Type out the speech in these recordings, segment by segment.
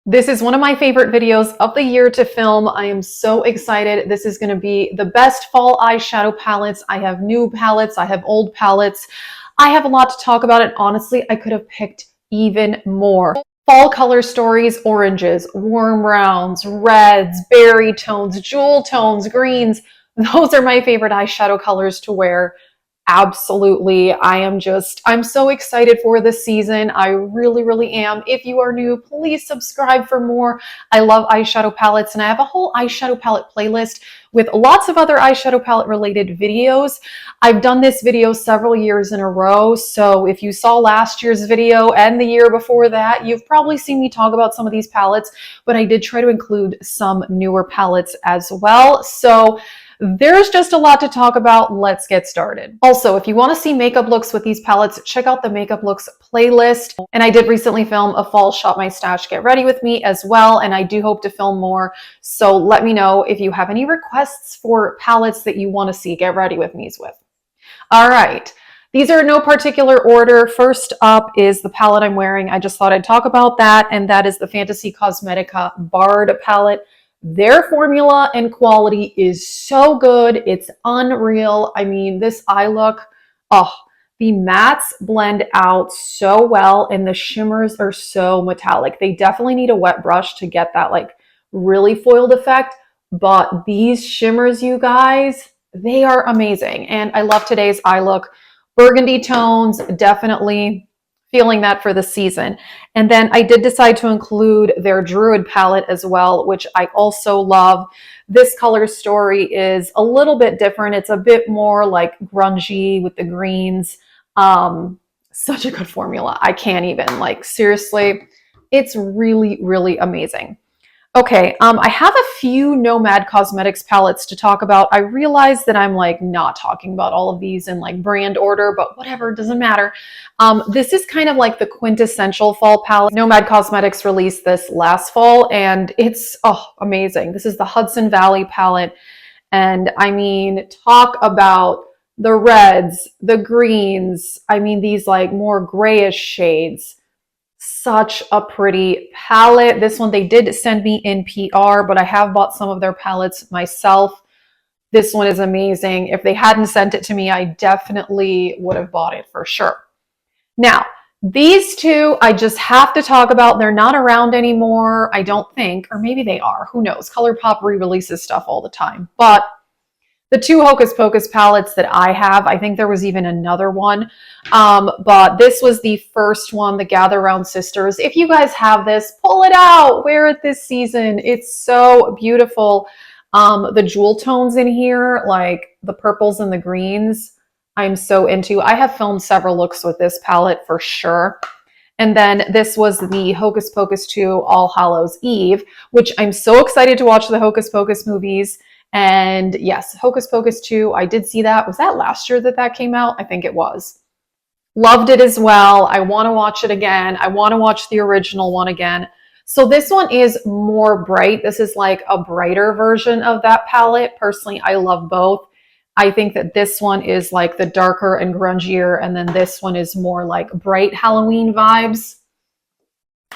This is one of my favorite videos of the year to film. I am so excited. This is going to be the best fall eyeshadow palettes. I have new palettes. I have old palettes. I have a lot to talk about, and honestly, I could have picked even more. Fall color stories: oranges, warm browns, reds, berry tones, jewel tones, greens. Those are my favorite eyeshadow colors to wear. Absolutely. I'm so excited for this season. I really am. If you are new, please subscribe for more. I love eyeshadow palettes, and I have a whole eyeshadow palette playlist with lots of other eyeshadow palette related videos. I've done this video several years in a row, so if you saw last year's video and the year before that, you've probably seen me talk about some of these palettes, but I did try to include some newer palettes as well. So there's just a lot to talk about. Let's get started. Also, if you want to see makeup looks with these palettes, check out the makeup looks playlist. And I did recently film a fall Shop My Stash Get Ready With Me as well, and I do hope to film more. So let me know if you have any requests for palettes that you want to see Get Ready With Me's with. All right. These are in no particular order. First up is the palette I'm wearing. I just thought I'd talk about that, and that is the Fantasy Cosmetica Bard palette. Their formula and quality is so good. It's unreal. I mean, this eye look, the mattes blend out so well and the shimmers are so metallic. They definitely need a wet brush to get that like really foiled effect, but these shimmers, you guys, they are amazing. And I love today's eye look. Burgundy tones, definitely feeling that for the season. And then I did decide to include their Druid palette as well, which I also love. This color story is a little bit different. It's a bit more like grungy with the greens. Such a good formula. I can't even, like, seriously, it's really amazing. Okay, I have a few Nomad Cosmetics palettes to talk about. I realize that I'm like not talking about all of these in like brand order, but whatever, doesn't matter. This is kind of like the quintessential fall palette. Nomad Cosmetics released this last fall and it's amazing. This is the Hudson Valley palette. And I mean, talk about the reds, the greens, I mean, these like more grayish shades. Such a pretty palette. This one they did send me in PR, but I have bought some of their palettes myself. This one is amazing. If they hadn't sent it to me, I definitely would have bought it for sure. Now, these two I just have to talk about. They're not around anymore, I don't think, or maybe they are. Who knows? ColourPop re-releases stuff all the time. But the two Hocus Pocus palettes that I have, I think there was even another one, but this was the first one, the Gather Round Sisters. If you guys have this, pull it out, wear it this season. It's so beautiful. The jewel tones in here, like the purples and the greens, I'm so into. I have filmed several looks with this palette for sure. And then this was the Hocus Pocus 2 All Hallows Eve, which I'm so excited to watch the Hocus Pocus movies. And yes, Hocus Pocus 2, I did see that. Was that last year that came out? I think it was. Loved it as well. I want to watch it again. I want to watch the original one again. So this one is more bright. This is like a brighter version of that palette. Personally, I love both. I think that this one is like the darker and grungier, and then this one is more like bright Halloween vibes.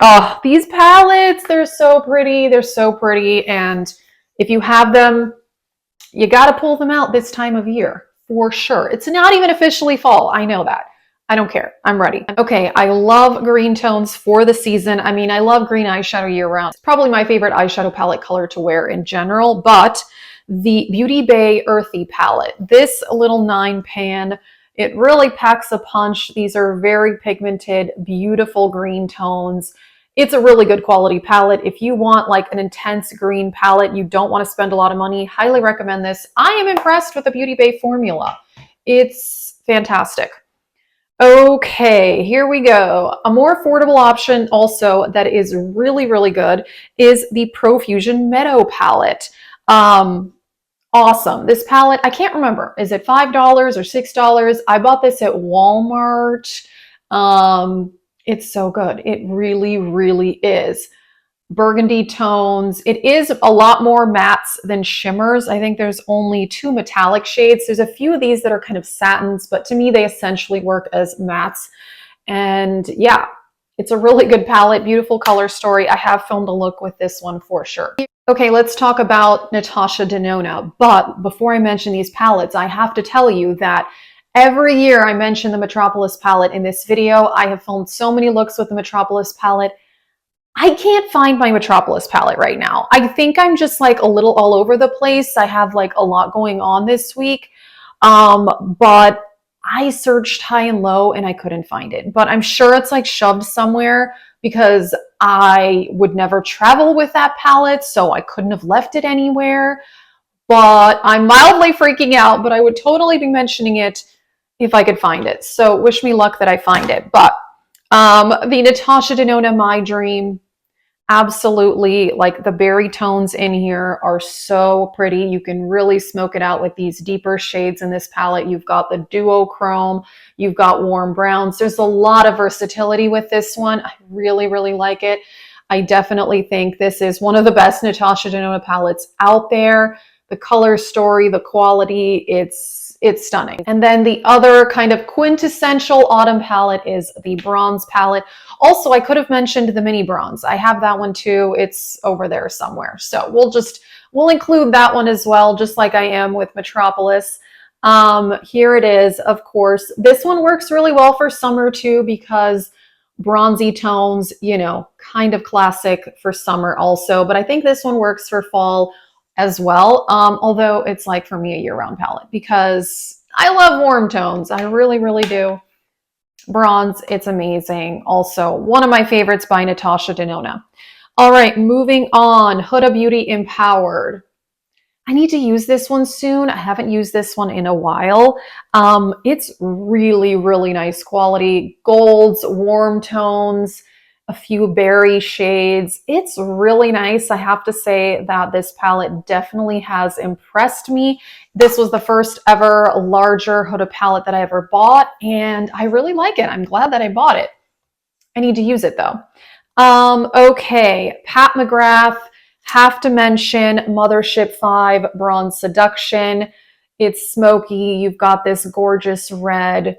Oh, these palettes, they're so pretty. They're so pretty. And if you have them, you got to pull them out this time of year for sure. It's not even officially fall. I know that. I don't care. I'm ready. Okay, I love green tones for the season. I mean, I love green eyeshadow year round. It's probably my favorite eyeshadow palette color to wear in general, but the Beauty Bay Earthy palette, this little 9 pan, it really packs a punch. These are very pigmented, beautiful green tones. It's a really good quality palette. If you want like an intense green palette, you don't want to spend a lot of money, highly recommend this. I am impressed with the Beauty Bay formula. It's fantastic. Okay, here we go. A more affordable option also that is really good is the Profusion Meadow palette. Awesome. This palette, I can't remember. Is it $5 or $6? I bought this at Walmart. It's so good. It really is. Burgundy tones. It is a lot more mattes than shimmers. I think there's only 2 metallic shades. There's a few of these that are kind of satins, but to me, they essentially work as mattes. And yeah, It's a really good palette, beautiful color story. I have filmed a look with this one for sure. Okay, let's talk about Natasha Denona. But before I mention these palettes, I have to tell you that every year I mention the Metropolis palette in this video. I have filmed so many looks with the Metropolis palette. I can't find my Metropolis palette right now. I think I'm just like a little all over the place. I have like a lot going on this week. But I searched high and low and I couldn't find it. But I'm sure it's like shoved somewhere because I would never travel with that palette, so I couldn't have left it anywhere. But I'm mildly freaking out, but I would totally be mentioning it if I could find it. So wish me luck that I find it. But the Natasha Denona My Dream, absolutely, like the berry tones in here are so pretty. You can really smoke it out with these deeper shades in this palette. You've got the duochrome, you've got warm browns. There's a lot of versatility with this one. I really, really like it. I definitely think this is one of the best Natasha Denona palettes out there. The color story, the quality, it's stunning. And then the other kind of quintessential autumn palette is the bronze palette. Also, I could have mentioned the mini bronze. I have that one too. It's over there somewhere. So we'll include that one as well, just like I am with Metropolis. Here it is, of course. This one works really well for summer too because bronzy tones, you know, kind of classic for summer also. But I think this one works for fall as well, although it's like for me a year-round palette because I love warm tones. I really, really do. Bronze, it's amazing. Also, one of my favorites by Natasha Denona. All right, moving on. Huda Beauty Empowered. I need to use this one soon. I haven't used this one in a while. It's really, really nice quality. Golds, warm tones, a few berry shades. It's really nice. I have to say that this palette definitely has impressed me. This was the first ever larger Huda palette that I ever bought, and I really like it. I'm glad that I bought it. I need to use it though. Okay, Pat McGrath, have to mention Mothership V Bronze Seduction. It's smoky. You've got this gorgeous red.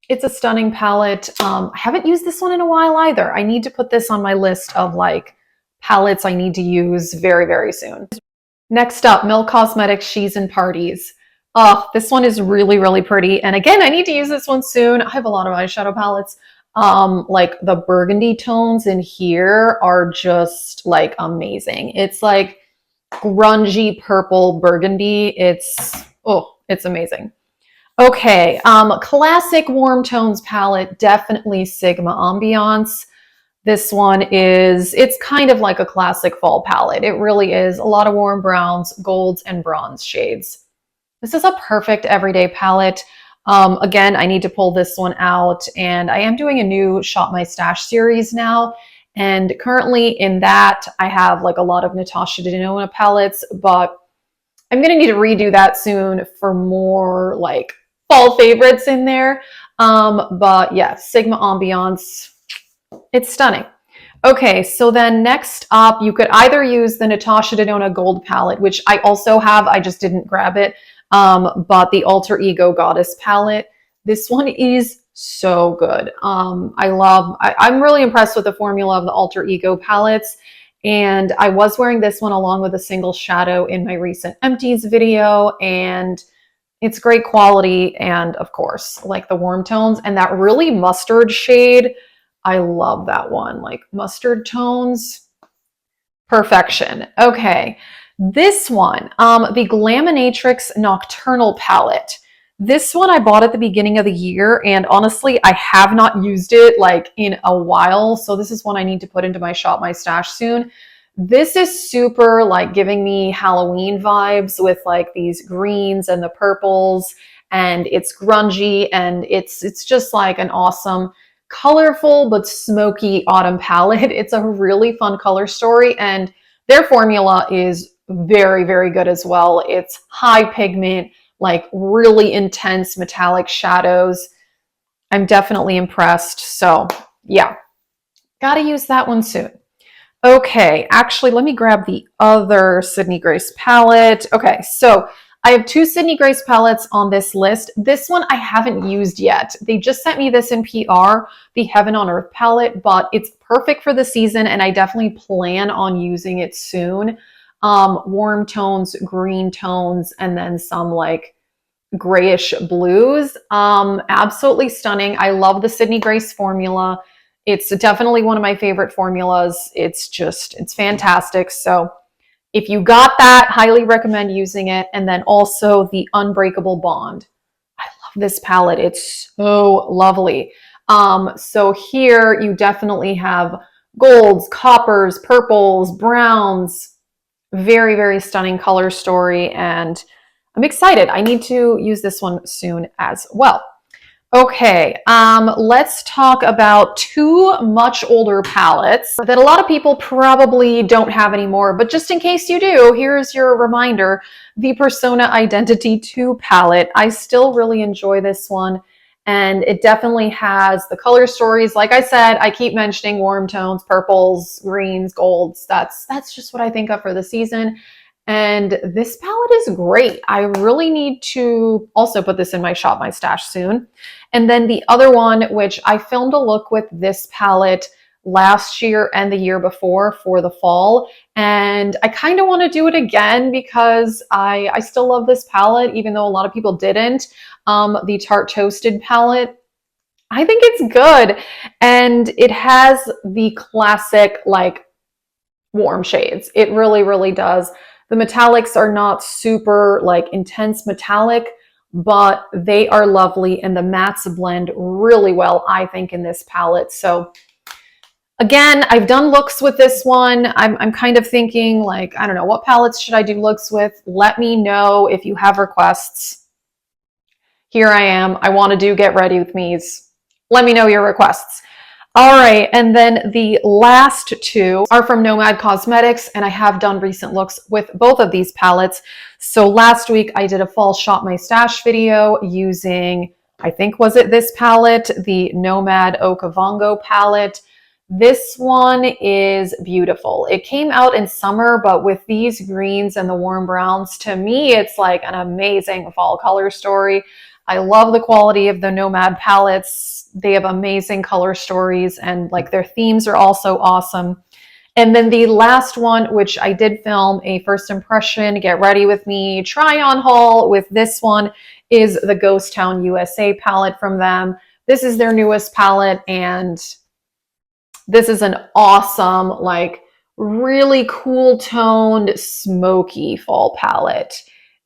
It's a stunning palette. I haven't used this one in a while either. I need to put this on my list of like palettes I need to use very, very soon. Next up, Milk Cosmetics She's in Parties. Oh, this one is really, really pretty. And again, I need to use this one soon. I have a lot of eyeshadow palettes. Like the burgundy tones in here are just like amazing. It's like grungy purple burgundy. It's amazing. Okay, classic warm tones palette, definitely Sigma Ambiance. This one it's kind of like a classic fall palette. It really is. A lot of warm browns, golds, and bronze shades. This is a perfect everyday palette. Again, I need to pull this one out, and I am doing a new Shop My Stash series now. And currently in that, I have like a lot of Natasha Denona palettes, but I'm going to need to redo that soon for more like fall favorites in there. But yeah, Sigma Ambiance, it's stunning. Okay, so then next up, you could either use the Natasha Denona Gold palette, which I also have, I just didn't grab it, but the Alter Ego Goddess palette. This one is so good. I'm really impressed with the formula of the Alter Ego palettes. And I was wearing this one along with a single shadow in my recent empties video, and it's great quality. And of course, like the warm tones and that really mustard shade. I love that one, like mustard tones, perfection. Okay, this one, the Glaminatrix Nocturnal palette. This one I bought at the beginning of the year, and honestly, I have not used it like in a while. So this is one I need to put into my Shop My Stash soon. This is super like giving me Halloween vibes with like these greens and the purples, and it's grungy, and it's just like an awesome, colorful but smoky autumn palette. It's a really fun color story, and their formula is very, very good as well. It's high pigment, like really intense metallic shadows. I'm definitely impressed. So yeah, gotta use that one soon. Okay, actually, let me grab the other Sydney Grace palette. Okay, so I have two Sydney Grace palettes on this list. This one I haven't used yet. They just sent me this in PR, the Heaven on Earth palette, but it's perfect for the season and I definitely plan on using it soon. Warm tones, green tones, and then some like grayish blues. Absolutely stunning. I love the Sydney Grace formula. It's definitely one of my favorite formulas. It's fantastic. So if you got that, highly recommend using it. And then also the Unbreakable Bond. I love this palette. It's so lovely. So here you definitely have golds, coppers, purples, browns, very, very stunning color story. And I'm excited. I need to use this one soon as well. Okay, let's talk about two much older palettes that a lot of people probably don't have anymore, but just in case you do, here's your reminder, the Persona Identity 2 palette. I still really enjoy this one, and it definitely has the color stories. Like I said, I keep mentioning warm tones, purples, greens, golds. That's just what I think of for the season. And this palette is great. I really need to also put this in my Shop My Stash soon. And then the other one, which I filmed a look with this palette last year and the year before for the fall. And I kind of want to do it again because I still love this palette, even though a lot of people didn't. The Tarte Toasted palette, I think it's good. And it has the classic like warm shades. It really, really does. The metallics are not super like intense metallic, but they are lovely and the mattes blend really well, I think, in this palette. So again, I've done looks with this one. I'm kind of thinking like, I don't know, what palettes should I do looks with? Let me know if you have requests. Here I am. I want to do Get Ready With Me's. Let me know your requests. All right, and then the last two are from Nomad Cosmetics, and I have done recent looks with both of these palettes. So last week I did a fall Shop My Stash video using, I think was it this palette, the Nomad Okavongo palette. This one is beautiful. It came out in summer, but with these greens and the warm browns, to me, it's like an amazing fall color story. I love the quality of the Nomad palettes. They have amazing color stories and like their themes are also awesome. And then the last one, which I did film a first impression, Get Ready With Me try on haul with this one, is the Ghost Town USA palette from them. This is their newest palette and this is an awesome, like really cool toned, smoky fall palette.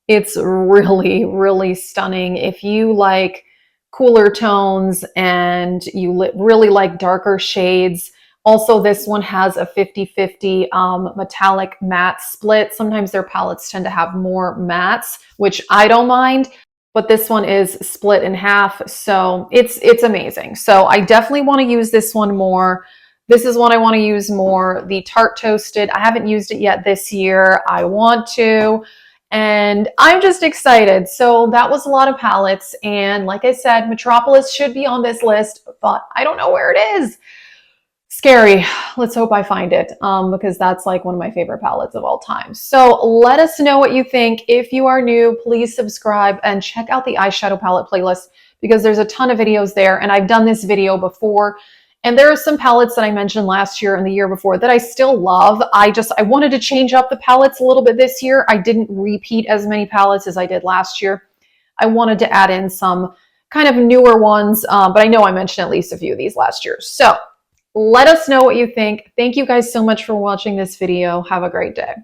It's really, really stunning. If you like cooler tones and you really like darker shades, also this one has a 50-50 metallic matte split. Sometimes their palettes tend to have more mattes, which I don't mind, but this one is split in half, so it's amazing. So I definitely want to use this one more. This is one I want to use more. The Tarte Toasted, I haven't used it yet this year. I want to. And I'm just excited. So that was a lot of palettes. And like I said, Metropolis should be on this list, but I don't know where it is. Scary. Let's hope I find it because that's like one of my favorite palettes of all time. So let us know what you think. If you are new, please subscribe and check out the eyeshadow palette playlist because there's a ton of videos there. And I've done this video before. And there are some palettes that I mentioned last year and the year before that I still love. I wanted to change up the palettes a little bit this year. I didn't repeat as many palettes as I did last year. I wanted to add in some kind of newer ones, but I know I mentioned at least a few of these last year. So let us know what you think. Thank you guys so much for watching this video. Have a great day.